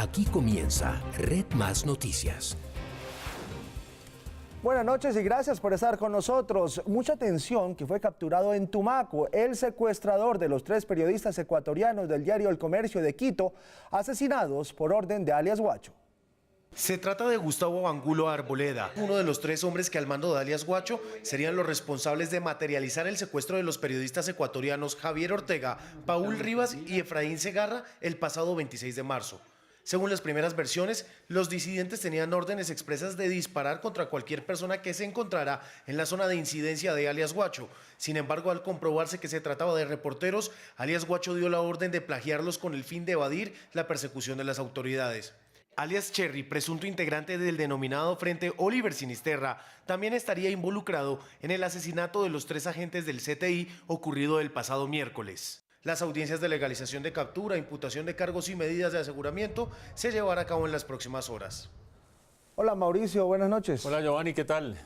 Aquí comienza Red Más Noticias. Buenas noches y gracias por estar con nosotros. Mucha atención que fue capturado en Tumaco, el secuestrador de los 3 periodistas ecuatorianos del diario El Comercio de Quito, asesinados por orden de alias Guacho. Se trata de Gustavo Angulo Arboleda, uno de los 3 hombres que al mando de alias Guacho serían los responsables de materializar el secuestro de los periodistas ecuatorianos Javier Ortega, Paul Rivas y Efraín Segarra el pasado 26 de marzo. Según las primeras versiones, los disidentes tenían órdenes expresas de disparar contra cualquier persona que se encontrara en la zona de incidencia de alias Guacho. Sin embargo, al comprobarse que se trataba de reporteros, alias Guacho dio la orden de plagiarlos con el fin de evadir la persecución de las autoridades. Alias Cherry, presunto integrante del denominado Frente Oliver Sinisterra, también estaría involucrado en el asesinato de los 3 agentes del CTI ocurrido el pasado miércoles. Las audiencias de legalización de captura, imputación de cargos y medidas de aseguramiento se llevarán a cabo en las próximas horas. Hola Mauricio, buenas noches. Hola Giovanni, ¿qué tal?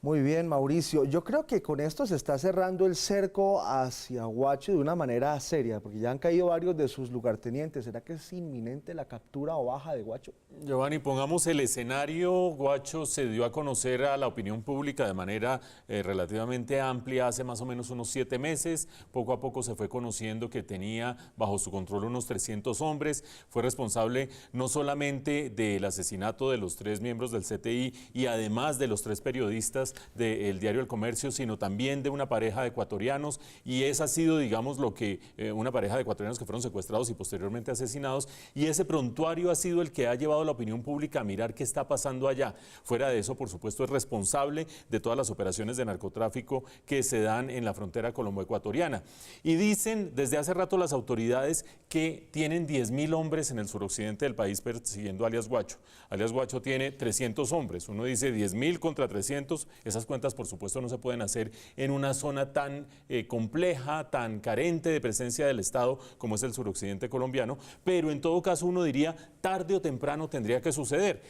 Muy bien, Mauricio. Yo creo que con esto se está cerrando el cerco hacia Guacho de una manera seria, porque ya han caído varios de sus lugartenientes. ¿Será que es inminente la captura o baja de Guacho? Giovanni, pongamos el escenario. Guacho se dio a conocer a la opinión pública de manera relativamente amplia hace más o menos unos 7 meses. Poco a poco se fue conociendo que tenía bajo su control unos 300 hombres. Fue responsable no solamente del asesinato de los 3 miembros del CTI y además de los 3 periodistas del diario El Comercio, sino también de una pareja de ecuatorianos, y esa ha sido, digamos, lo que una pareja de ecuatorianos que fueron secuestrados y posteriormente asesinados, y ese prontuario ha sido el que ha llevado a la opinión pública a mirar qué está pasando allá. Fuera de eso, por supuesto, es responsable de todas las operaciones de narcotráfico que se dan en la frontera colombo-ecuatoriana. Y dicen desde hace rato las autoridades que tienen 10.000 hombres en el suroccidente del país persiguiendo a alias Guacho. Alias Guacho tiene 300 hombres. Uno dice 10.000 contra 300. Esas cuentas, por supuesto, no se pueden hacer en una zona tan compleja, tan carente de presencia del Estado como es el suroccidente colombiano, pero en todo caso uno diría, tarde o temprano tendría que suceder.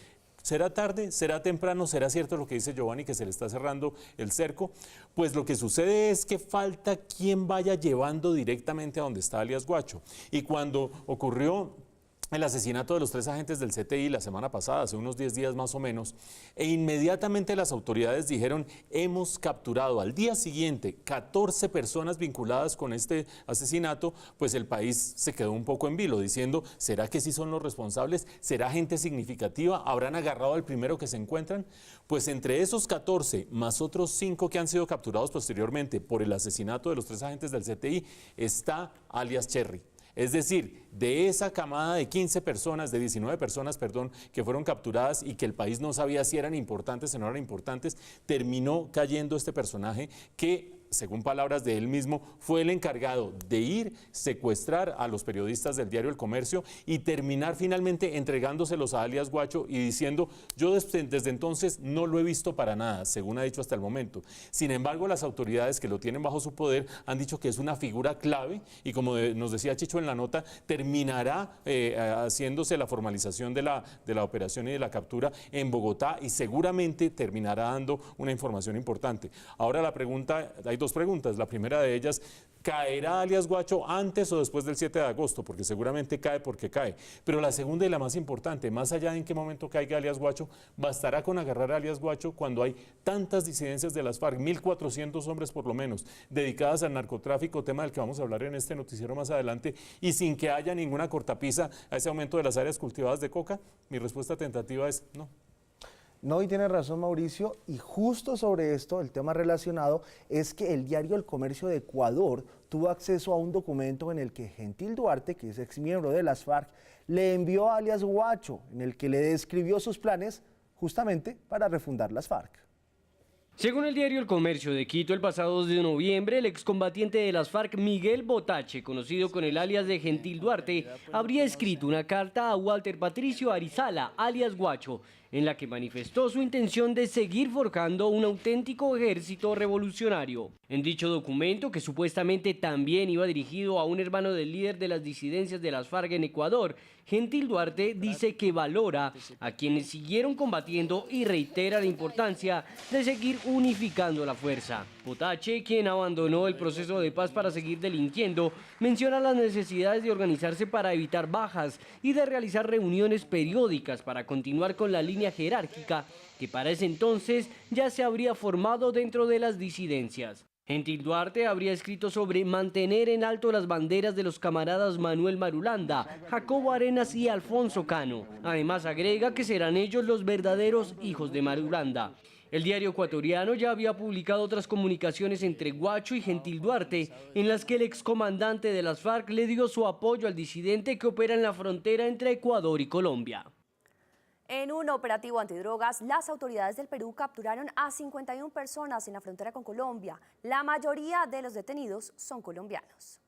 ¿Será tarde? ¿Será temprano? ¿Será cierto lo que dice Giovanni, que se le está cerrando el cerco? Pues lo que sucede es que falta quien vaya llevando directamente a donde está alias Guacho. Y cuando ocurrió el asesinato de los 3 agentes del CTI la semana pasada, hace unos 10 días más o menos, e inmediatamente las autoridades dijeron, hemos capturado al día siguiente 14 personas vinculadas con este asesinato, pues el país se quedó un poco en vilo, diciendo, ¿será que sí son los responsables? ¿Será gente significativa? ¿Habrán agarrado al primero que se encuentran? Pues entre esos 14, más otros 5 que han sido capturados posteriormente por el asesinato de los 3 agentes del CTI, está alias Cherry. Es decir, de esa camada de 15 personas, de 19 personas, perdón, que fueron capturadas y que el país no sabía si eran importantes o no eran importantes, terminó cayendo este personaje que, según palabras de él mismo, fue el encargado de ir, secuestrar a los periodistas del diario El Comercio y terminar finalmente entregándoselos a alias Guacho y diciendo, yo desde entonces no lo he visto para nada, según ha dicho hasta el momento. Sin embargo, las autoridades que lo tienen bajo su poder han dicho que es una figura clave y, como nos decía Chicho en la nota, terminará haciéndose la formalización de la operación y de la captura en Bogotá y seguramente terminará dando una información importante. Ahora la pregunta, hay 2 preguntas. La primera de ellas, ¿caerá alias Guacho antes o después del 7 de agosto? Porque seguramente cae porque cae. Pero la segunda y la más importante, más allá de en qué momento caiga alias Guacho, bastará con agarrar a alias Guacho cuando hay tantas disidencias de las FARC, 1.400 hombres por lo menos, dedicadas al narcotráfico, tema del que vamos a hablar en este noticiero más adelante, y sin que haya ninguna cortapisa a ese aumento de las áreas cultivadas de coca. Mi respuesta tentativa es no. No, y tiene razón Mauricio, y justo sobre esto, el tema relacionado es que el diario El Comercio de Ecuador tuvo acceso a un documento en el que Gentil Duarte, que es exmiembro de las FARC, le envió a alias Guacho, en el que le describió sus planes justamente para refundar las FARC. Según el diario El Comercio de Quito, el pasado 2 de noviembre, el excombatiente de las FARC, Miguel Botache, conocido con el alias de Gentil Duarte, habría escrito una carta a Walter Patricio Arizala, alias Guacho, en la que manifestó su intención de seguir forjando un auténtico ejército revolucionario. En dicho documento, que supuestamente también iba dirigido a un hermano del líder de las disidencias de las FARC en Ecuador, Gentil Duarte dice que valora a quienes siguieron combatiendo y reitera la importancia de seguir unificando la fuerza. Botache, quien abandonó el proceso de paz para seguir delinquiendo, menciona las necesidades de organizarse para evitar bajas y de realizar reuniones periódicas para continuar con la línea jerárquica que para ese entonces ya se habría formado dentro de las disidencias. Gentil Duarte habría escrito sobre mantener en alto las banderas de los camaradas Manuel Marulanda, Jacobo Arenas y Alfonso Cano. Además agrega que serán ellos los verdaderos hijos de Marulanda. El diario ecuatoriano ya había publicado otras comunicaciones entre Guacho y Gentil Duarte, en las que el excomandante de las FARC le dio su apoyo al disidente que opera en la frontera entre Ecuador y Colombia. En un operativo antidrogas, las autoridades del Perú capturaron a 51 personas en la frontera con Colombia. La mayoría de los detenidos son colombianos.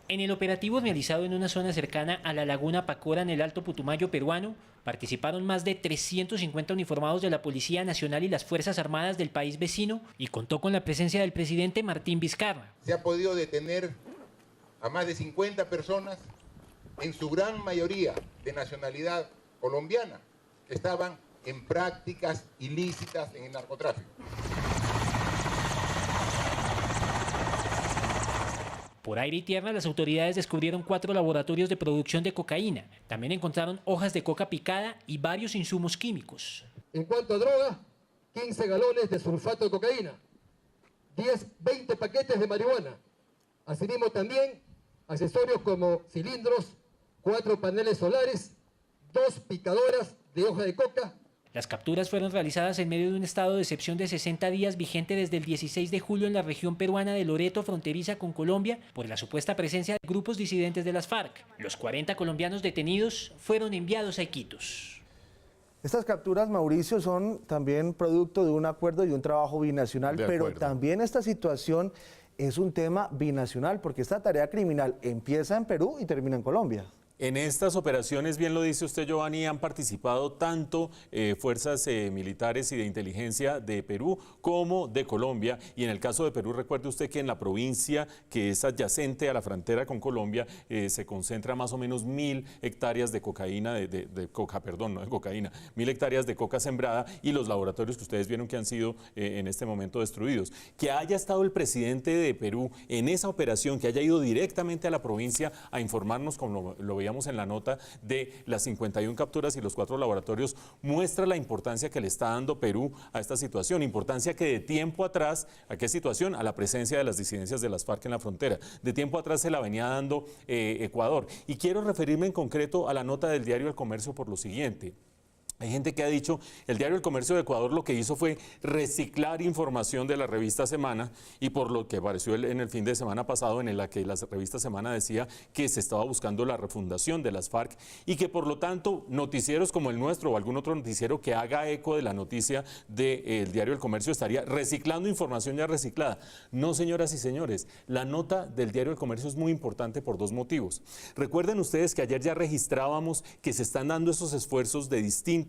En el operativo realizado en una zona cercana a la laguna Pacora en el Alto Putumayo peruano, participaron más de 350 uniformados de la Policía Nacional y las Fuerzas Armadas del país vecino y contó con la presencia del presidente Martín Vizcarra. Se ha podido detener a más de 50 personas, en su gran mayoría de nacionalidad colombiana, que estaban en prácticas ilícitas en el narcotráfico. Por aire y tierra, las autoridades descubrieron 4 laboratorios de producción de cocaína. También encontraron hojas de coca picada y varios insumos químicos. En cuanto a droga, 15 galones de sulfato de cocaína, 20 paquetes de marihuana. Asimismo también accesorios como cilindros, 4 paneles solares, 2 picadoras de hoja de coca. Las capturas fueron realizadas en medio de un estado de excepción de 60 días vigente desde el 16 de julio en la región peruana de Loreto, fronteriza con Colombia, por la supuesta presencia de grupos disidentes de las FARC. Los 40 colombianos detenidos fueron enviados a Iquitos. Estas capturas, Mauricio, son también producto de un acuerdo y un trabajo binacional, pero también esta situación es un tema binacional, porque esta tarea criminal empieza en Perú y termina en Colombia. En estas operaciones, bien lo dice usted, Giovanni, han participado tanto fuerzas militares y de inteligencia de Perú como de Colombia. Y en el caso de Perú, recuerde usted que en la provincia que es adyacente a la frontera con Colombia se concentra más o menos 1000 hectáreas de cocaína, de coca, perdón, no de cocaína, 1000 hectáreas de coca sembrada y los laboratorios que ustedes vieron que han sido en este momento destruidos. Que haya estado el presidente de Perú en esa operación, que haya ido directamente a la provincia a informarnos, como lo veíamos en la nota, de las 51 capturas y los 4 laboratorios, muestra la importancia que le está dando Perú a esta situación. Importancia que de tiempo atrás, ¿a qué situación? A la presencia de las disidencias de las FARC en la frontera. De tiempo atrás se la venía dando Ecuador. Y quiero referirme en concreto a la nota del diario El Comercio por lo siguiente. Hay gente que ha dicho, el diario El Comercio de Ecuador lo que hizo fue reciclar información de la revista Semana, y por lo que apareció en el fin de semana pasado, en la que la revista Semana decía que se estaba buscando la refundación de las FARC y que por lo tanto noticieros como el nuestro o algún otro noticiero que haga eco de la noticia del diario El Comercio estaría reciclando información ya reciclada. No, señoras y señores, la nota del diario El Comercio es muy importante por 2 motivos. Recuerden ustedes que ayer ya registrábamos que se están dando esos esfuerzos de distintos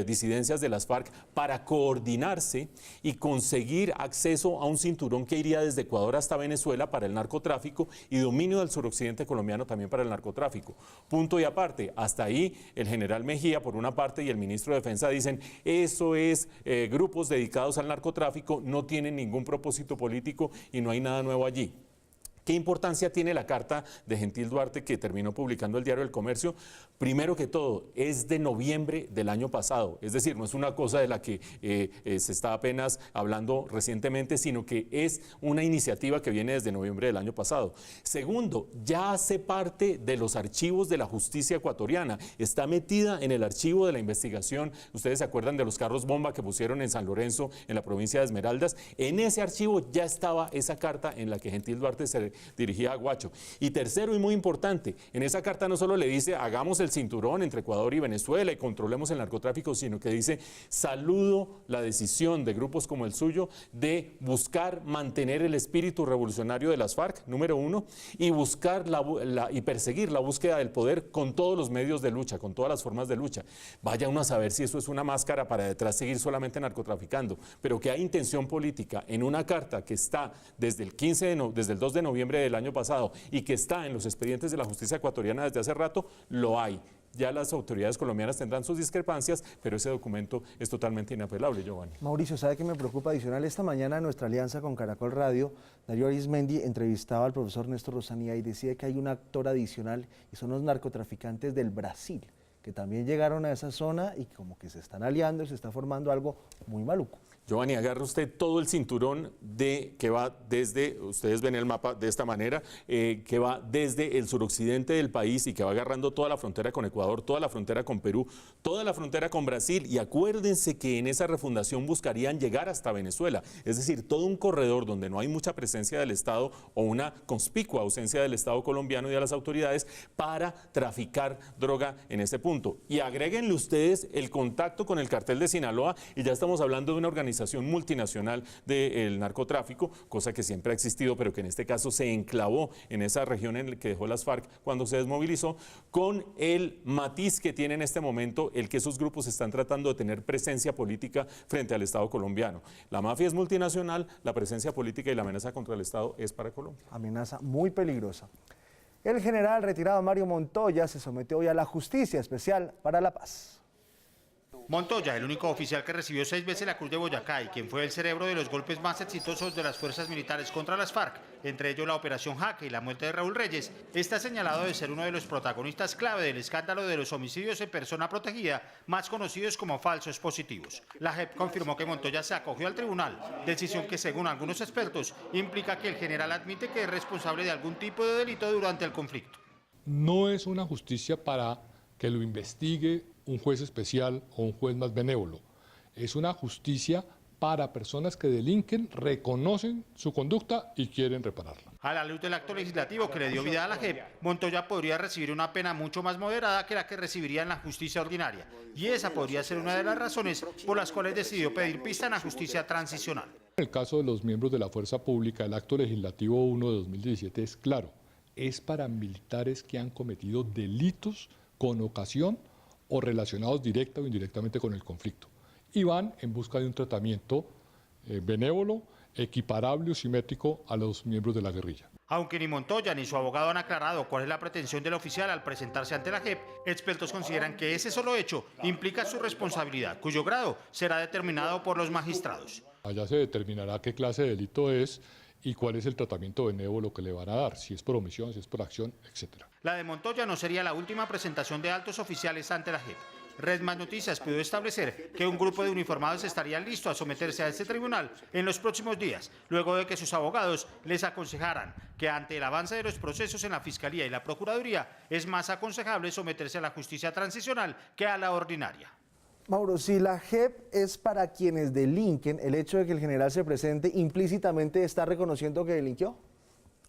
disidencias de las FARC para coordinarse y conseguir acceso a un cinturón que iría desde Ecuador hasta Venezuela para el narcotráfico y dominio del suroccidente colombiano también para el narcotráfico. Punto y aparte, hasta ahí el general Mejía por una parte y el ministro de Defensa dicen eso es grupos dedicados al narcotráfico, no tienen ningún propósito político y no hay nada nuevo allí. ¿Qué importancia tiene la carta de Gentil Duarte que terminó publicando el diario El Comercio? Primero que todo, es de noviembre del año pasado, es decir, no es una cosa de la que se está apenas hablando recientemente, sino que es una iniciativa que viene desde noviembre del año pasado. Segundo, ya hace parte de los archivos de la justicia ecuatoriana, está metida en el archivo de la investigación. Ustedes se acuerdan de los carros bomba que pusieron en San Lorenzo, en la provincia de Esmeraldas. En ese archivo ya estaba esa carta en la que Gentil Duarte se dirigía a Guacho. Y tercero y muy importante, en esa carta no solo le dice hagamos el cinturón entre Ecuador y Venezuela y controlemos el narcotráfico, sino que dice saludo la decisión de grupos como el suyo de buscar mantener el espíritu revolucionario de las FARC, número 1, y buscar y perseguir la búsqueda del poder con todos los medios de lucha, con todas las formas de lucha. Vaya uno a saber si eso es una máscara para detrás seguir solamente narcotraficando, pero que hay intención política en una carta que está desde el 2 de noviembre del año pasado y que está en los expedientes de la justicia ecuatoriana desde hace rato, lo hay. Ya las autoridades colombianas tendrán sus discrepancias, pero ese documento es totalmente inapelable, Giovanni. Mauricio, ¿sabe qué me preocupa adicional? Esta mañana en nuestra alianza con Caracol Radio, Darío Arismendi entrevistaba al profesor Néstor Rosanía y decía que hay un actor adicional y son los narcotraficantes del Brasil, que también llegaron a esa zona y como que se están aliando y se está formando algo muy maluco. Giovanni, agarra usted todo el cinturón que va desde, ustedes ven el mapa de esta manera, que va desde el suroccidente del país y que va agarrando toda la frontera con Ecuador, toda la frontera con Perú, toda la frontera con Brasil, y acuérdense que en esa refundación buscarían llegar hasta Venezuela, es decir, todo un corredor donde no hay mucha presencia del Estado o una conspicua ausencia del Estado colombiano y de las autoridades para traficar droga en ese punto. Y agréguenle ustedes el contacto con el cartel de Sinaloa y ya estamos hablando de una organización multinacional del narcotráfico, cosa que siempre ha existido, pero que en este caso se enclavó en esa región en la que dejó las FARC cuando se desmovilizó, con el matiz que tiene en este momento el que esos grupos están tratando de tener presencia política frente al Estado colombiano. La mafia es multinacional, la presencia política y la amenaza contra el Estado es para Colombia. Amenaza muy peligrosa. El general retirado Mario Montoya se sometió hoy a la Justicia Especial para la Paz. Montoya, el único oficial que recibió 6 veces la Cruz de Boyacá y quien fue el cerebro de los golpes más exitosos de las fuerzas militares contra las FARC, entre ellos la Operación Jaque y la muerte de Raúl Reyes, está señalado de ser uno de los protagonistas clave del escándalo de los homicidios en persona protegida, más conocidos como falsos positivos. La JEP confirmó que Montoya se acogió al tribunal, decisión que según algunos expertos implica que el general admite que es responsable de algún tipo de delito durante el conflicto. No es una justicia para que lo investigue un juez especial o un juez más benévolo. Es una justicia para personas que delinquen, reconocen su conducta y quieren repararla. A la luz del acto legislativo que le dio vida a la JEP, Montoya podría recibir una pena mucho más moderada que la que recibiría en la justicia ordinaria. Y esa podría ser una de las razones por las cuales decidió pedir pista en la justicia transicional. En el caso de los miembros de la Fuerza Pública, el acto legislativo 1 de 2017 es claro. Es para militares que han cometido delitos con ocasión o relacionados directa o indirectamente con el conflicto, y van en busca de un tratamiento benévolo, equiparable o simétrico a los miembros de la guerrilla. Aunque ni Montoya ni su abogado han aclarado cuál es la pretensión del oficial al presentarse ante la JEP, expertos consideran que ese solo hecho implica su responsabilidad, cuyo grado será determinado por los magistrados. Allá se determinará qué clase de delito es y cuál es el tratamiento benévolo que le van a dar, si es por omisión, si es por acción, etc. La de Montoya no sería la última presentación de altos oficiales ante la JEP. Red Más Noticias pudo establecer que un grupo de uniformados estaría listo a someterse a este tribunal en los próximos días, luego de que sus abogados les aconsejaran que ante el avance de los procesos en la Fiscalía y la Procuraduría es más aconsejable someterse a la justicia transicional que a la ordinaria. Mauro, si la JEP es para quienes delinquen, el hecho de que el general se presente implícitamente está reconociendo que delinquió.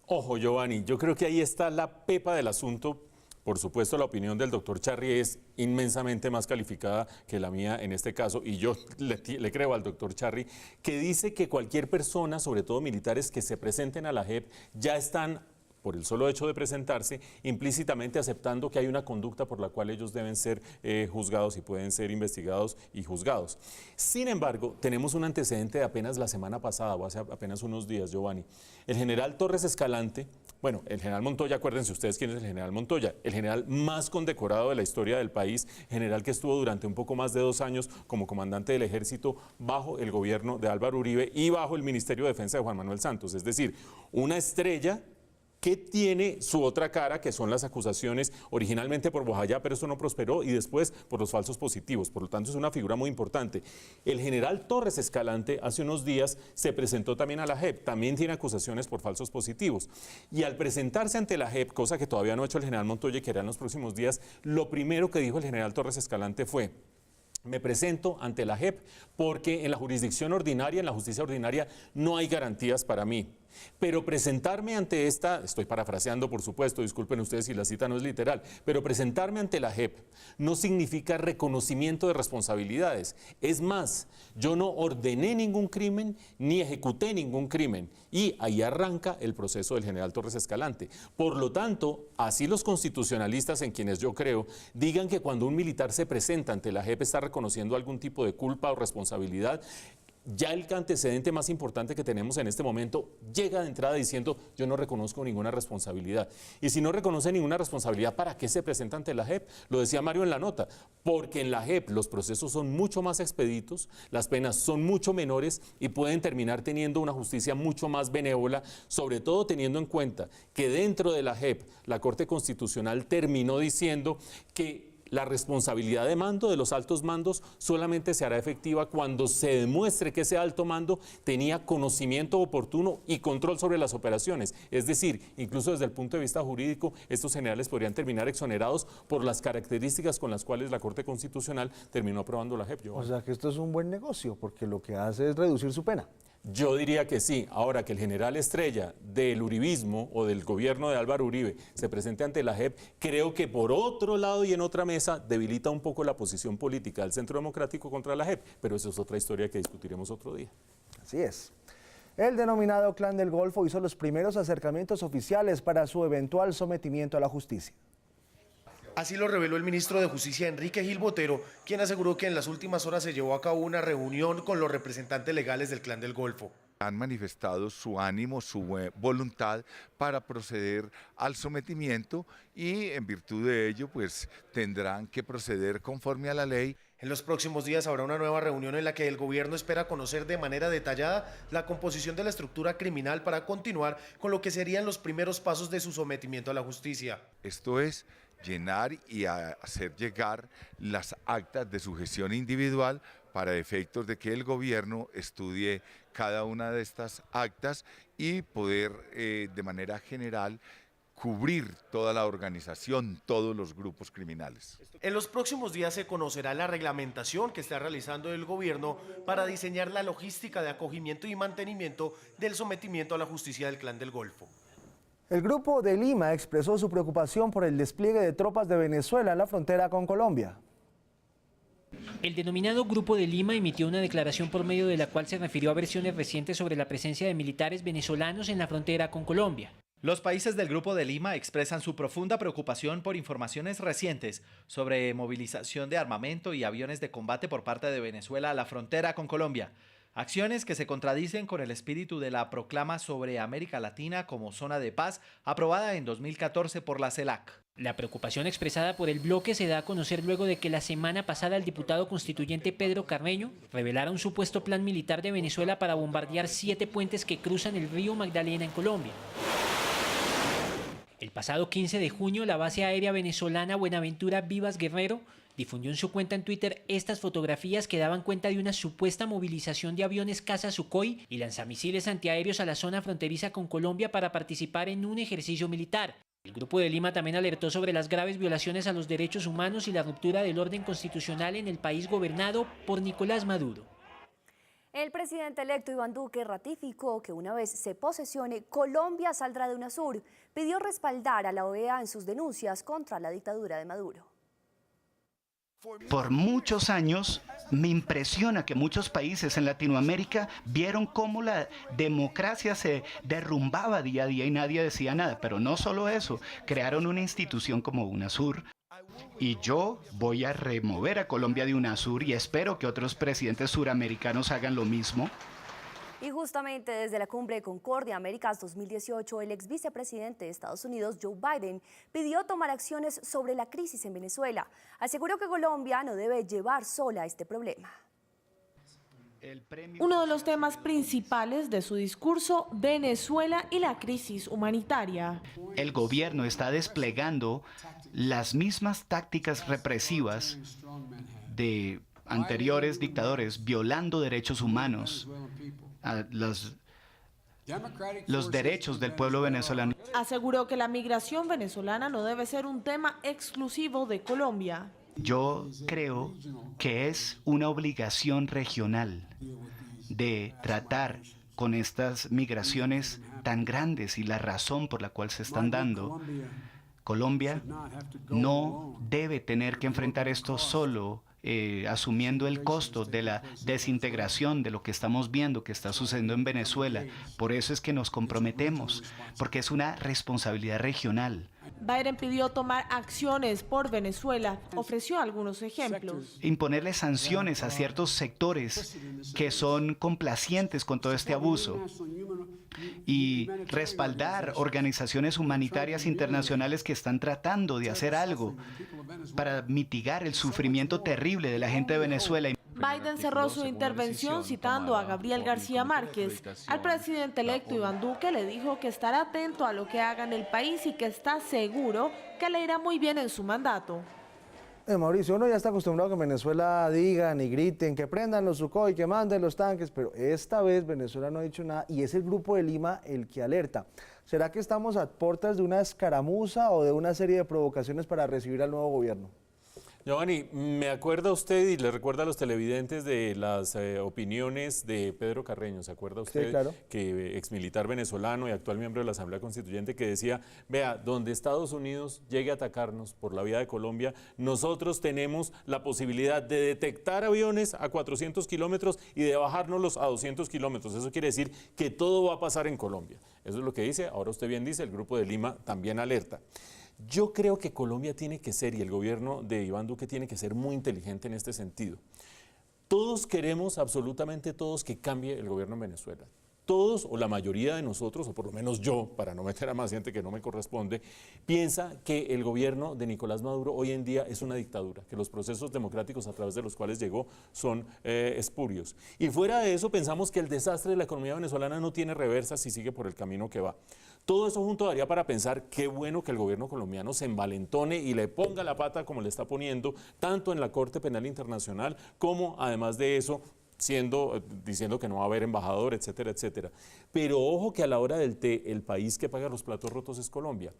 Ojo, Giovanni, yo creo que ahí está la pepa del asunto. Por supuesto, la opinión del doctor Charri es inmensamente más calificada que la mía en este caso, y yo le creo al doctor Charri, que dice que cualquier persona, sobre todo militares, que se presenten a la JEP, ya están, por el solo hecho de presentarse, implícitamente aceptando que hay una conducta por la cual ellos deben ser juzgados y pueden ser investigados y juzgados. Sin embargo, tenemos un antecedente de apenas la semana pasada, o hace apenas unos días, Giovanni. El general Torres Escalante, bueno, el general Montoya, acuérdense ustedes quién es el general Montoya, el general más condecorado de la historia del país, general que estuvo durante un poco más de 2 años como comandante del ejército bajo el gobierno de Álvaro Uribe y bajo el Ministerio de Defensa de Juan Manuel Santos, es decir, una estrella que tiene su otra cara, que son las acusaciones originalmente por Bojayá, pero eso no prosperó, y después por los falsos positivos. Por lo tanto, es una figura muy importante. El general Torres Escalante hace unos días se presentó también a la JEP, también tiene acusaciones por falsos positivos. Y al presentarse ante la JEP, cosa que todavía no ha hecho el general Montoya y que hará en los próximos días, lo primero que dijo el general Torres Escalante fue: me presento ante la JEP porque en la jurisdicción ordinaria, en la justicia ordinaria, no hay garantías para mí. Pero presentarme ante esta, estoy parafraseando por supuesto, disculpen ustedes si la cita no es literal, pero presentarme ante la JEP no significa reconocimiento de responsabilidades. Es más, yo no ordené ningún crimen ni ejecuté ningún crimen. Y ahí arranca el proceso del general Torres Escalante. Por lo tanto, así los constitucionalistas, en quienes yo creo, digan que cuando un militar se presenta ante la JEP está reconociendo algún tipo de culpa o responsabilidad, Ya el antecedente más importante que tenemos en este momento llega de entrada diciendo yo no reconozco ninguna responsabilidad. Y si no reconoce ninguna responsabilidad, ¿para qué se presenta ante la JEP? Lo decía Mario en la nota, porque en la JEP los procesos son mucho más expeditos, las penas son mucho menores y pueden terminar teniendo una justicia mucho más benévola, sobre todo teniendo en cuenta que dentro de la JEP la Corte Constitucional terminó diciendo que la responsabilidad de mando de los altos mandos solamente se hará efectiva cuando se demuestre que ese alto mando tenía conocimiento oportuno y control sobre las operaciones. Es decir, incluso desde el punto de vista jurídico, estos generales podrían terminar exonerados por las características con las cuales la Corte Constitucional terminó aprobando la JEP. O sea que esto es un buen negocio, porque lo que hace es reducir su pena. Yo diría que sí. Ahora, que el general estrella del uribismo o del gobierno de Álvaro Uribe se presente ante la JEP, creo que por otro lado y en otra mesa debilita un poco la posición política del Centro Democrático contra la JEP, pero eso es otra historia que discutiremos otro día. Así es. El denominado Clan del Golfo hizo los primeros acercamientos oficiales para su eventual sometimiento a la justicia. Así lo reveló el ministro de Justicia, Enrique Gil Botero, quien aseguró que en las últimas horas se llevó a cabo una reunión con los representantes legales del Clan del Golfo. Han manifestado su ánimo, su voluntad para proceder al sometimiento y en virtud de ello pues tendrán que proceder conforme a la ley. En los próximos días habrá una nueva reunión en la que el gobierno espera conocer de manera detallada la composición de la estructura criminal para continuar con lo que serían los primeros pasos de su sometimiento a la justicia. Esto es llenar y hacer llegar las actas de sujeción individual para efectos de que el gobierno estudie cada una de estas actas y poder de manera general cubrir toda la organización, todos los grupos criminales. En los próximos días se conocerá la reglamentación que está realizando el gobierno para diseñar la logística de acogimiento y mantenimiento del sometimiento a la justicia del Clan del Golfo. El Grupo de Lima expresó su preocupación por el despliegue de tropas de Venezuela en la frontera con Colombia. El denominado Grupo de Lima emitió una declaración por medio de la cual se refirió a versiones recientes sobre la presencia de militares venezolanos en la frontera con Colombia. Los países del Grupo de Lima expresan su profunda preocupación por informaciones recientes sobre movilización de armamento y aviones de combate por parte de Venezuela a la frontera con Colombia. Acciones que se contradicen con el espíritu de la proclama sobre América Latina como zona de paz aprobada en 2014 por la CELAC. La preocupación expresada por el bloque se da a conocer luego de que la semana pasada el diputado constituyente Pedro Carreño revelara un supuesto plan militar de Venezuela para bombardear 7 puentes que cruzan el río Magdalena en Colombia. El pasado 15 de junio, la base aérea venezolana Buenaventura Vivas Guerrero difundió en su cuenta en Twitter estas fotografías que daban cuenta de una supuesta movilización de aviones caza Sukhoi y lanzamisiles antiaéreos a la zona fronteriza con Colombia para participar en un ejercicio militar. El Grupo de Lima también alertó sobre las graves violaciones a los derechos humanos y la ruptura del orden constitucional en el país gobernado por Nicolás Maduro. El presidente electo Iván Duque ratificó que una vez se posesione, Colombia saldrá de UNASUR. Pidió respaldar a la OEA en sus denuncias contra la dictadura de Maduro. Por muchos años me impresiona que muchos países en Latinoamérica vieron cómo la democracia se derrumbaba día a día y nadie decía nada. Pero no solo eso, crearon una institución como UNASUR. Y yo voy a remover a Colombia de UNASUR y espero que otros presidentes suramericanos hagan lo mismo. Y justamente desde la Cumbre de Concordia Américas 2018, el ex vicepresidente de Estados Unidos, Joe Biden, pidió tomar acciones sobre la crisis en Venezuela. Aseguró que Colombia no debe llevar sola este problema. Uno de los temas principales de su discurso, Venezuela y la crisis humanitaria. El gobierno está desplegando las mismas tácticas represivas de anteriores dictadores, violando derechos humanos, los derechos del pueblo venezolano. Aseguró que la migración venezolana no debe ser un tema exclusivo de Colombia. Yo creo que es una obligación regional de tratar con estas migraciones tan grandes y la razón por la cual se están dando Colombia no debe tener que enfrentar esto solo, asumiendo el costo de la desintegración de lo que estamos viendo que está sucediendo en Venezuela. Por eso es que nos comprometemos, porque es una responsabilidad regional. Biden pidió tomar acciones por Venezuela, ofreció algunos ejemplos. Imponerle sanciones a ciertos sectores que son complacientes con todo este abuso y respaldar organizaciones humanitarias internacionales que están tratando de hacer algo para mitigar el sufrimiento terrible de la gente de Venezuela. Biden cerró su intervención citando a Gabriel García Márquez. Al presidente electo Iván Duque le dijo que estará atento a lo que haga en el país y que está seguro que le irá muy bien en su mandato. Mauricio, uno ya está acostumbrado a que en Venezuela digan y griten, que prendan los Sukhoi, que manden los tanques, pero esta vez Venezuela no ha dicho nada y es el Grupo de Lima el que alerta. ¿Será que estamos a puertas de una escaramuza o de una serie de provocaciones para recibir al nuevo gobierno? Giovanni, me acuerda usted y le recuerda a los televidentes de las opiniones de Pedro Carreño. ¿Se acuerda usted? Sí, claro. Que exmilitar venezolano y actual miembro de la Asamblea Constituyente, que decía, vea, donde Estados Unidos llegue a atacarnos por la vía de Colombia, nosotros tenemos la posibilidad de detectar aviones a 400 kilómetros y de bajárnoslos a 200 kilómetros. Eso quiere decir que todo va a pasar en Colombia. Eso es lo que dice. Ahora usted bien dice, el Grupo de Lima también alerta. Yo creo que Colombia tiene que ser, y el gobierno de Iván Duque tiene que ser muy inteligente en este sentido. Todos queremos, absolutamente todos, que cambie el gobierno en Venezuela. Todos, o la mayoría de nosotros, o por lo menos yo, para no meter a más gente que no me corresponde, piensa que el gobierno de Nicolás Maduro hoy en día es una dictadura, que los procesos democráticos a través de los cuales llegó son espurios. Y fuera de eso, pensamos que el desastre de la economía venezolana no tiene reversa si sigue por el camino que va. Todo eso junto daría para pensar qué bueno que el gobierno colombiano se envalentone y le ponga la pata como le está poniendo, tanto en la Corte Penal Internacional como, además de eso, diciendo que no va a haber embajador, etcétera, etcétera. Pero ojo que a la hora del té, el país que paga los platos rotos es Colombia.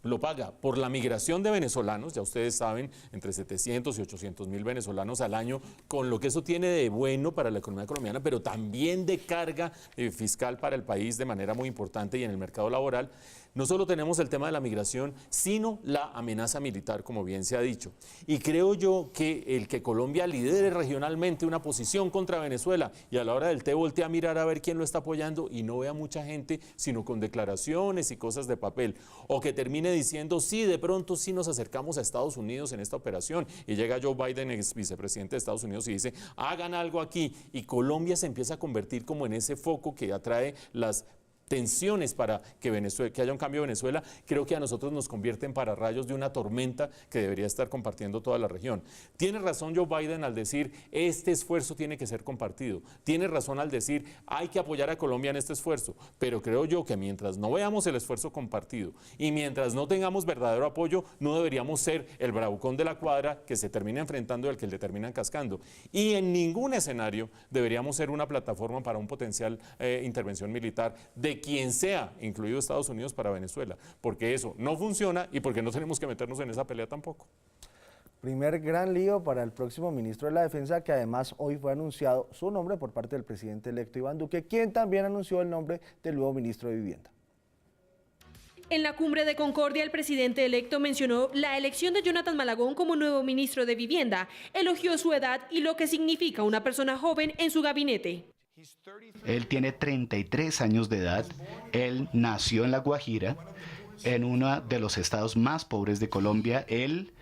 Lo paga por la migración de venezolanos, ya ustedes saben, entre 700 y 800 mil venezolanos al año, con lo que eso tiene de bueno para la economía colombiana, pero también de carga fiscal para el país de manera muy importante y en el mercado laboral. No solo tenemos el tema de la migración, sino la amenaza militar, como bien se ha dicho. Y creo yo que el que Colombia lidere regionalmente una posición contra Venezuela y a la hora del té voltea a mirar a ver quién lo está apoyando y no vea mucha gente, sino con declaraciones y cosas de papel. O que termine diciendo, sí, de pronto sí nos acercamos a Estados Unidos en esta operación. Y llega Joe Biden, ex vicepresidente de Estados Unidos, y dice, hagan algo aquí. Y Colombia se empieza a convertir como en ese foco que atrae las tensiones para que haya un cambio en Venezuela. Creo que a nosotros nos convierte en pararrayos de una tormenta que debería estar compartiendo toda la región. Tiene razón Joe Biden al decir, este esfuerzo tiene que ser compartido. Tiene razón al decir, hay que apoyar a Colombia en este esfuerzo. Pero creo yo que mientras no veamos el esfuerzo compartido y mientras no tengamos verdadero apoyo, no deberíamos ser el bravucón de la cuadra que se termina enfrentando y al que le terminan cascando. Y en ningún escenario deberíamos ser una plataforma para un potencial intervención militar de quien sea, incluido Estados Unidos, para Venezuela, porque eso no funciona y porque no tenemos que meternos en esa pelea tampoco. Primer gran lío para el próximo ministro de la Defensa, que además hoy fue anunciado su nombre por parte del presidente electo Iván Duque, quien también anunció el nombre del nuevo ministro de Vivienda. En la cumbre de Concordia, el presidente electo mencionó la elección de Jonathan Malagón como nuevo ministro de Vivienda, elogió su edad y lo que significa una persona joven en su gabinete. Él tiene 33 años de edad, él nació en La Guajira, en uno de los estados más pobres de Colombia. Él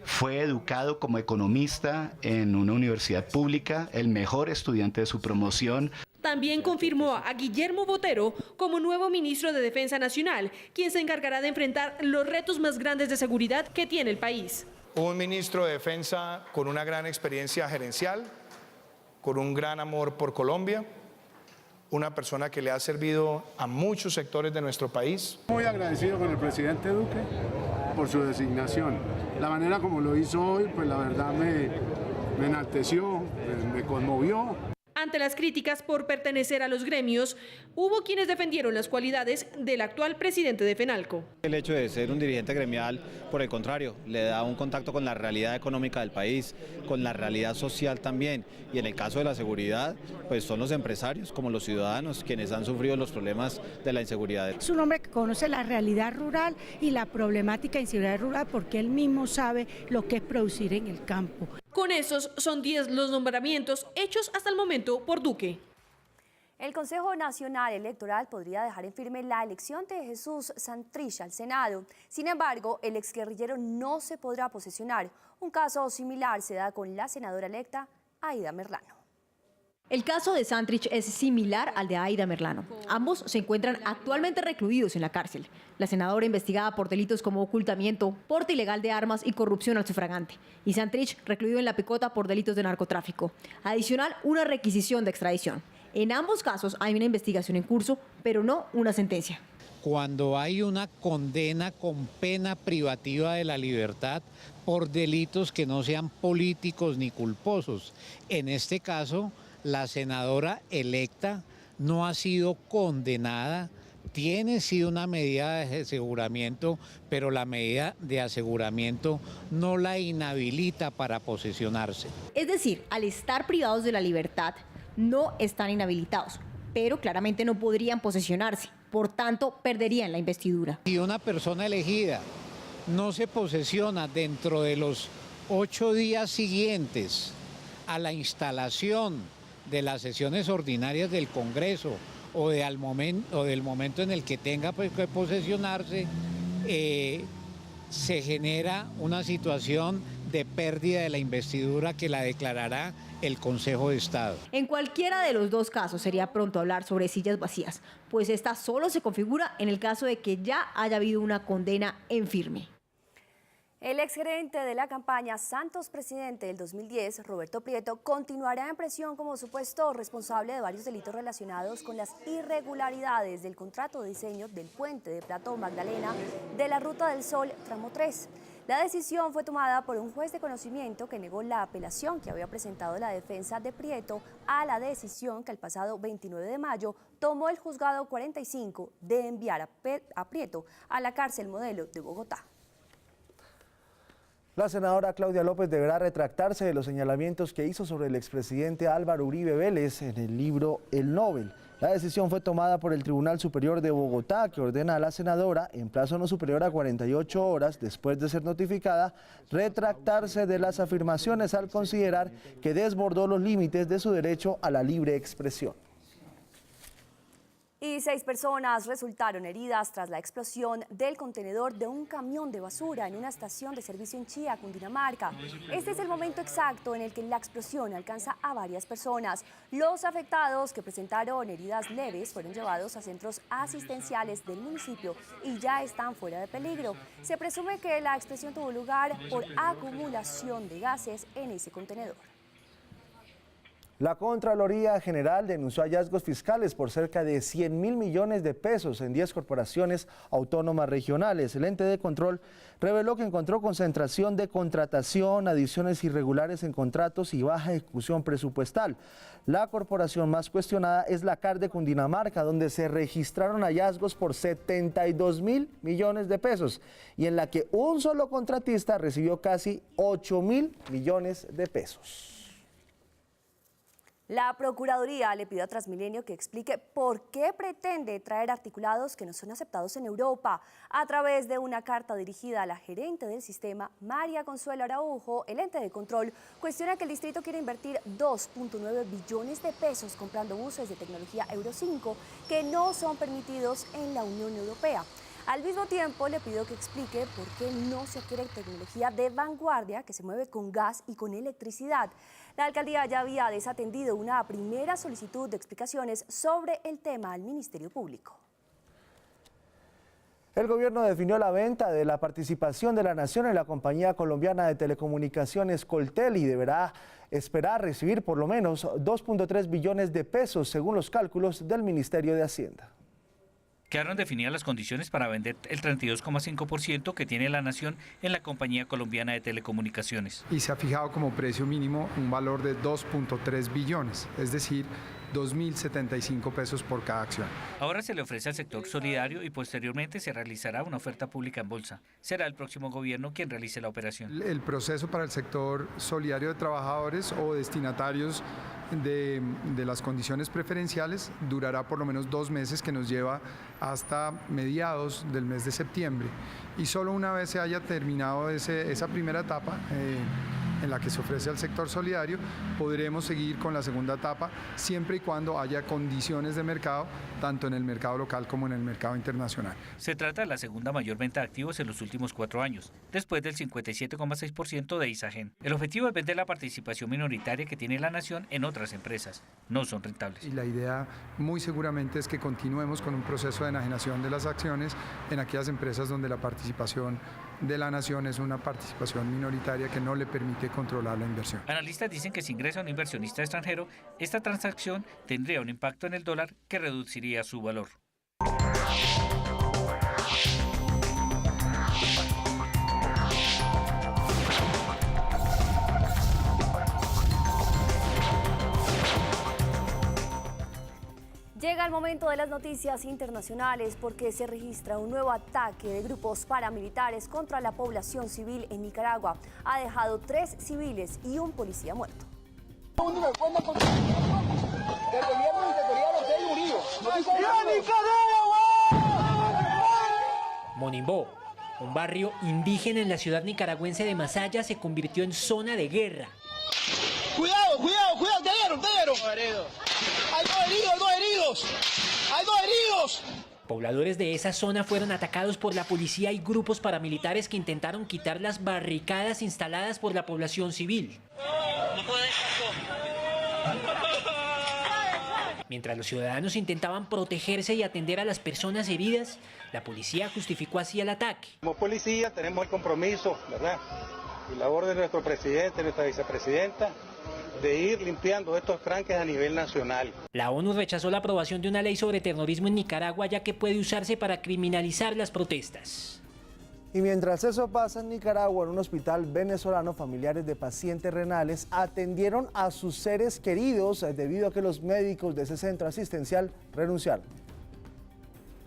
fue educado como economista en una universidad pública, el mejor estudiante de su promoción. También confirmó a Guillermo Botero como nuevo ministro de Defensa Nacional, quien se encargará de enfrentar los retos más grandes de seguridad que tiene el país. Un ministro de Defensa con una gran experiencia gerencial, con un gran amor por Colombia, una persona que le ha servido a muchos sectores de nuestro país. Muy agradecido con el presidente Duque por su designación. La manera como lo hizo hoy, pues la verdad me enalteció, me conmovió. Ante las críticas por pertenecer a los gremios, hubo quienes defendieron las cualidades del actual presidente de FENALCO. El hecho de ser un dirigente gremial, por el contrario, le da un contacto con la realidad económica del país, con la realidad social también, y en el caso de la seguridad, pues son los empresarios como los ciudadanos quienes han sufrido los problemas de la inseguridad. Es un hombre que conoce la realidad rural y la problemática de inseguridad rural porque él mismo sabe lo que es producir en el campo. Con esos son 10 los nombramientos hechos hasta el momento por Duque. El Consejo Nacional Electoral podría dejar en firme la elección de Jesús Santrich al Senado. Sin embargo, el exguerrillero no se podrá posesionar. Un caso similar se da con la senadora electa Aida Merlano. El caso de Santrich es similar al de Aida Merlano. Ambos se encuentran actualmente recluidos en la cárcel. La senadora investigada por delitos como ocultamiento, porte ilegal de armas y corrupción al sufragante. Y Santrich recluido en la Picota por delitos de narcotráfico. Adicional, una requisición de extradición. En ambos casos hay una investigación en curso, pero no una sentencia. Cuando hay una condena con pena privativa de la libertad por delitos que no sean políticos ni culposos. En este caso, la senadora electa no ha sido condenada, tiene sido una medida de aseguramiento, pero la medida de aseguramiento no la inhabilita para posesionarse. Es decir, al estar privados de la libertad, no están inhabilitados, pero claramente no podrían posesionarse, por tanto perderían la investidura. Si una persona elegida no se posesiona dentro de los 8 días siguientes a la instalación de las sesiones ordinarias del Congreso o del momento en el que tenga que posesionarse, se genera una situación de pérdida de la investidura que la declarará el Consejo de Estado. En cualquiera de los dos casos sería pronto hablar sobre sillas vacías, pues esta solo se configura en el caso de que ya haya habido una condena en firme. El exgerente de la campaña Santos Presidente del 2010, Roberto Prieto, continuará en prisión como supuesto responsable de varios delitos relacionados con las irregularidades del contrato de diseño del puente de Plato Magdalena de la Ruta del Sol tramo 3. La decisión fue tomada por un juez de conocimiento que negó la apelación que había presentado la defensa de Prieto a la decisión que el pasado 29 de mayo tomó el juzgado 45 de enviar a Prieto a la cárcel modelo de Bogotá. La senadora Claudia López deberá retractarse de los señalamientos que hizo sobre el expresidente Álvaro Uribe Vélez en el libro El Nobel. La decisión fue tomada por el Tribunal Superior de Bogotá, que ordena a la senadora, en plazo no superior a 48 horas después de ser notificada, retractarse de las afirmaciones al considerar que desbordó los límites de su derecho a la libre expresión. Y 6 personas resultaron heridas tras la explosión del contenedor de un camión de basura en una estación de servicio en Chía, Cundinamarca. Este es el momento exacto en el que la explosión alcanza a varias personas. Los afectados, que presentaron heridas leves, fueron llevados a centros asistenciales del municipio y ya están fuera de peligro. Se presume que la explosión tuvo lugar por acumulación de gases en ese contenedor. La Contraloría General denunció hallazgos fiscales por cerca de 100.000 millones de pesos en 10 corporaciones autónomas regionales. El ente de control reveló que encontró concentración de contratación, adiciones irregulares en contratos y baja ejecución presupuestal. La corporación más cuestionada es la CAR de Cundinamarca, donde se registraron hallazgos por 72.000 millones de pesos y en la que un solo contratista recibió casi 8.000 millones de pesos. La Procuraduría le pidió a Transmilenio que explique por qué pretende traer articulados que no son aceptados en Europa. A través de una carta dirigida a la gerente del sistema, María Consuelo Araujo, el ente de control cuestiona que el distrito quiere invertir 2.9 billones de pesos comprando buses de tecnología Euro 5 que no son permitidos en la Unión Europea. Al mismo tiempo, le pidió que explique por qué no se adquiere tecnología de vanguardia que se mueve con gas y con electricidad. La alcaldía ya había desatendido una primera solicitud de explicaciones sobre el tema al Ministerio Público. El gobierno definió la venta de la participación de la nación en la compañía colombiana de telecomunicaciones Coltel y deberá esperar recibir por lo menos 2.3 billones de pesos según los cálculos del Ministerio de Hacienda. Quedaron definidas las condiciones para vender el 32,5% que tiene la nación en la compañía colombiana de telecomunicaciones. Y se ha fijado como precio mínimo un valor de 2.3 billones, es decir, 2.075 pesos por cada acción. Ahora se le ofrece al sector solidario y posteriormente se realizará una oferta pública en bolsa. Será el próximo gobierno quien realice la operación. El proceso para el sector solidario de trabajadores o destinatarios de las condiciones preferenciales durará por lo menos 2 meses, que nos lleva hasta mediados del mes de septiembre. Y solo una vez se haya terminado esa primera etapa en la que se ofrece al sector solidario, podremos seguir con la segunda etapa, siempre y cuando haya condiciones de mercado, tanto en el mercado local como en el mercado internacional. Se trata de la segunda mayor venta de activos en los últimos 4 años, después del 57,6% de Isagen. El objetivo es vender la participación minoritaria que tiene la nación en otras empresas. No son rentables. Y la idea muy seguramente es que continuemos con un proceso de enajenación de las acciones en aquellas empresas donde la participación de la nación es una participación minoritaria que no le permite controlar la inversión. Analistas dicen que si ingresa un inversionista extranjero, esta transacción tendría un impacto en el dólar que reduciría su valor. Llega el momento de las noticias internacionales porque se registra un nuevo ataque de grupos paramilitares contra la población civil en Nicaragua. Ha dejado 3 civiles y un policía muerto. Monimbó, un barrio indígena en la ciudad nicaragüense de Masaya, se convirtió en zona de guerra. ¡Cuidado, cuidado, cuidado! ¡Te dieron, te dieron! ¡Hay 2 heridos, hay 2 heridos! ¡Hay 2 heridos! Pobladores de esa zona fueron atacados por la policía y grupos paramilitares que intentaron quitar las barricadas instaladas por la población civil. Mientras los ciudadanos intentaban protegerse y atender a las personas heridas, la policía justificó así el ataque. Como policía tenemos el compromiso, ¿verdad? Y la orden de nuestro presidente, nuestra vicepresidenta, de ir limpiando estos tranques a nivel nacional. La ONU rechazó la aprobación de una ley sobre terrorismo en Nicaragua, ya que puede usarse para criminalizar las protestas. Y mientras eso pasa en Nicaragua, en un hospital venezolano, familiares de pacientes renales atendieron a sus seres queridos debido a que los médicos de ese centro asistencial renunciaron.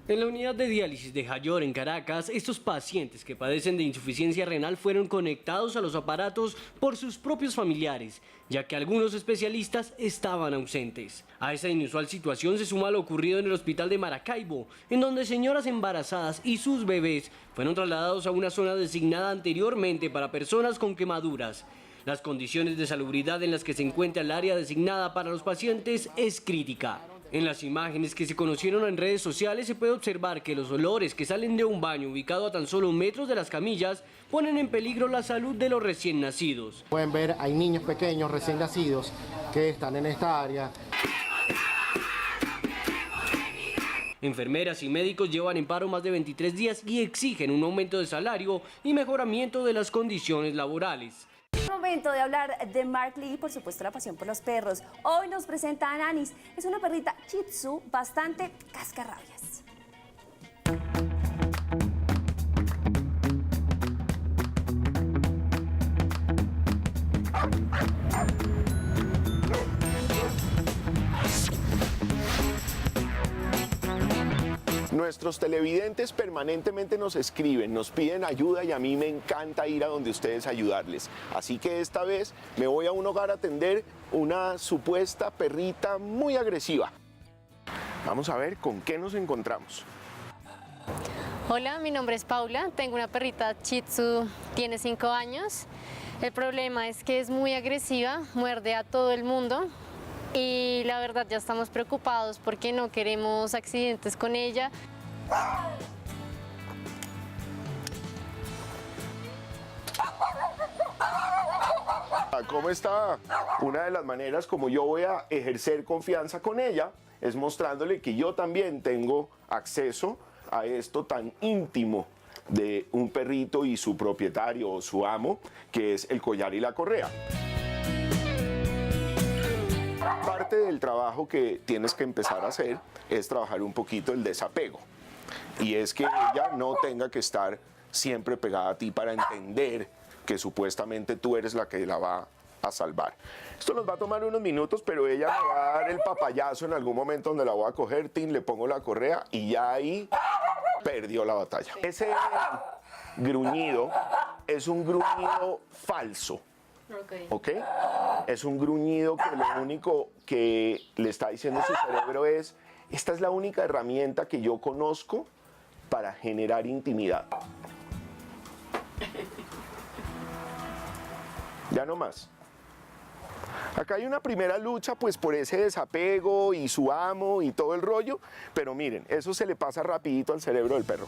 En la unidad de diálisis de Jayor, en Caracas, estos pacientes que padecen de insuficiencia renal fueron conectados a los aparatos por sus propios familiares, ya que algunos especialistas estaban ausentes. A esa inusual situación se suma lo ocurrido en el hospital de Maracaibo, en donde señoras embarazadas y sus bebés fueron trasladados a una zona designada anteriormente para personas con quemaduras. Las condiciones de salubridad en las que se encuentra el área designada para los pacientes es crítica. En las imágenes que se conocieron en redes sociales se puede observar que los olores que salen de un baño ubicado a tan solo metros de las camillas ponen en peligro la salud de los recién nacidos. Pueden ver, hay niños pequeños recién nacidos que están en esta área. Enfermeras y médicos llevan en paro más de 23 días y exigen un aumento de salario y mejoramiento de las condiciones laborales. Es momento de hablar de Mark Lee y por supuesto la pasión por los perros. Hoy nos presenta a Ananis, es una perrita Shih Tzu bastante cascarrabias. Nuestros televidentes permanentemente nos escriben, nos piden ayuda y a mí me encanta ir a donde ustedes ayudarles. Así que esta vez me voy a un hogar a atender una supuesta perrita muy agresiva. Vamos a ver con qué nos encontramos. Hola, mi nombre es Paula, tengo una perrita Shih Tzu, tiene 5 años. El problema es que es muy agresiva, muerde a todo el mundo. Y la verdad ya estamos preocupados porque no queremos accidentes con ella. ¿Cómo está? Una de las maneras como yo voy a ejercer confianza con ella es mostrándole que yo también tengo acceso a esto tan íntimo de un perrito y su propietario o su amo, que es el collar y la correa. Parte del trabajo que tienes que empezar a hacer es trabajar un poquito el desapego. y es que ella no tenga que estar siempre pegada a ti para entender que supuestamente tú eres la que la va a salvar. Esto nos va a tomar unos minutos, pero ella me va a dar el papayazo en algún momento donde la voy a coger, le pongo la correa y ya ahí perdió la batalla. Ese gruñido es un gruñido falso. ¿Ok? Es un gruñido que lo único que le está diciendo su cerebro es: esta es la única herramienta que yo conozco para generar intimidad. Ya no más. Acá hay una primera lucha pues por ese desapego y su amo y todo el rollo, pero miren, eso se le pasa rapidito al cerebro del perro.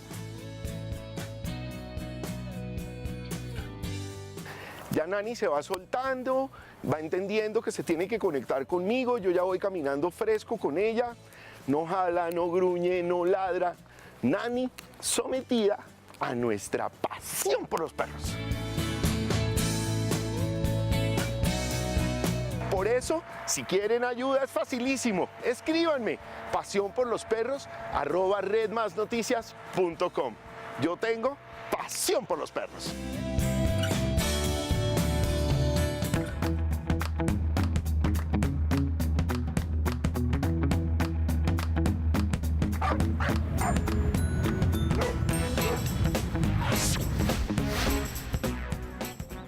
Ya Nani se va soltando, va entendiendo que se tiene que conectar conmigo, yo ya voy caminando fresco con ella, no jala, no gruñe, no ladra. Nani sometida a nuestra pasión por los perros. Por eso, si quieren ayuda, es facilísimo. Escríbanme, pasionporlosperros@redmasnoticias.com. Yo tengo pasión por los perros.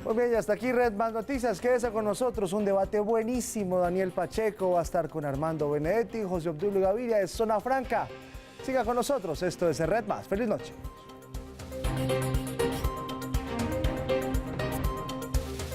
Muy bien, y hasta aquí Red Más Noticias. Quédese con nosotros, un debate buenísimo. Daniel Pacheco va a estar con Armando Benedetti, José Obdulio Gaviria de Zona Franca. Siga con nosotros, esto es Red Más. Feliz noche.